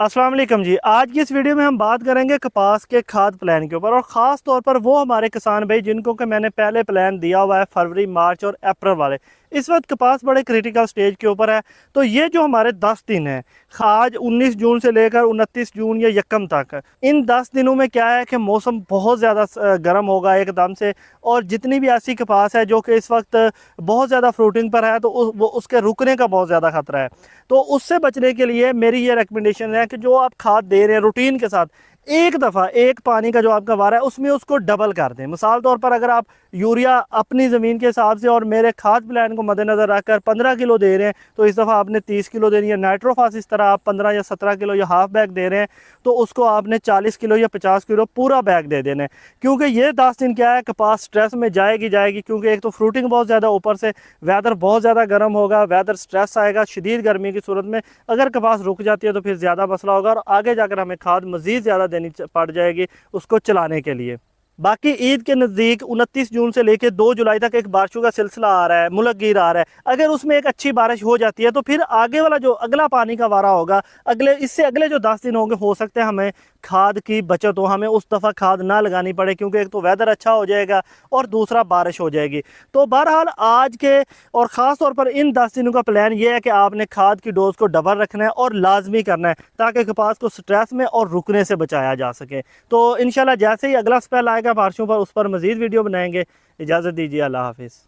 अस्सलाम वालेकुम जी। आज की इस वीडियो में हम बात करेंगे कपास के खाद प्लान के ऊपर, और ख़ास तौर पर वो हमारे किसान भाई जिनको कि मैंने पहले प्लान दिया हुआ है फरवरी, मार्च और अप्रैल वाले। इस वक्त कपास बड़े क्रिटिकल स्टेज के ऊपर है। तो ये जो हमारे 10 दिन हैं, आज 19 जून से लेकर 29 जून या यकम तक, इन 10 दिनों में क्या है कि मौसम बहुत ज़्यादा गर्म होगा एकदम से। और जितनी भी ऐसी कपास है जो कि इस वक्त बहुत ज़्यादा फ्रूटिंग पर है, तो वो उसके रुकने का बहुत ज़्यादा खतरा है। तो उससे बचने के लिए मेरी ये रिकमेंडेशन है कि जो आप खाद दे रहे हैं रूटीन के साथ, एक दफ़ा एक पानी का जो आपका वारा है उसमें उसको डबल कर दें। मिसाल तौर पर अगर आप यूरिया अपनी ज़मीन के हिसाब से और मेरे खाद प्लान को मद्देनज़र रखकर 15 किलो दे रहे हैं, तो इस दफ़ा आपने 30 किलो देनी है। नाइट्रोफास इस तरह आप 15 या 17 किलो या हाफ बैग दे रहे हैं, तो उसको आपने 40 किलो या 50 किलो पूरा बैग दे देना है। क्योंकि ये 10 दिन क्या है, कपास स्ट्रेस में जाएगी, क्योंकि एक तो फ्रूटिंग बहुत ज़्यादा, ऊपर से वेदर बहुत ज़्यादा गर्म होगा, वेदर स्ट्रेस आएगा। शदीद गर्मी की सूरत में अगर कपास रुक जाती है तो फिर ज़्यादा मसला होगा, और आगे जाकर हमें खाद मज़ीद ज़्यादा देनी पड़ जाएगी उसको चलाने के लिए। बाकी ईद के नज़दीक 29 जून से लेकर 2 जुलाई तक एक बारिशों का सिलसिला आ रहा है, मुल्क गिर आ रहा है। अगर उसमें एक अच्छी बारिश हो जाती है तो फिर आगे वाला जो अगला पानी का वारा होगा, इससे अगले जो 10 दिन होंगे, हो सकते हैं हमें खाद की बचत हो, हमें उस दफ़ा खाद ना लगानी पड़े, क्योंकि एक तो वेदर अच्छा हो जाएगा और दूसरा बारिश हो जाएगी। तो बहरहाल आज के और ख़ास तौर पर इन 10 दिनों का प्लान ये है कि आपने खाद की डोज को डबल रखना है और लाजमी करना है, ताकि कपास को स्ट्रेस में और रुकने से बचाया जा सके। तो इंशाल्लाह जैसे ही अगला स्पेल आएगा बारिशों पर, उस पर मज़ीद वीडियो बनाएंगे। इजाज़त दीजिए, अल्लाह हाफिज़।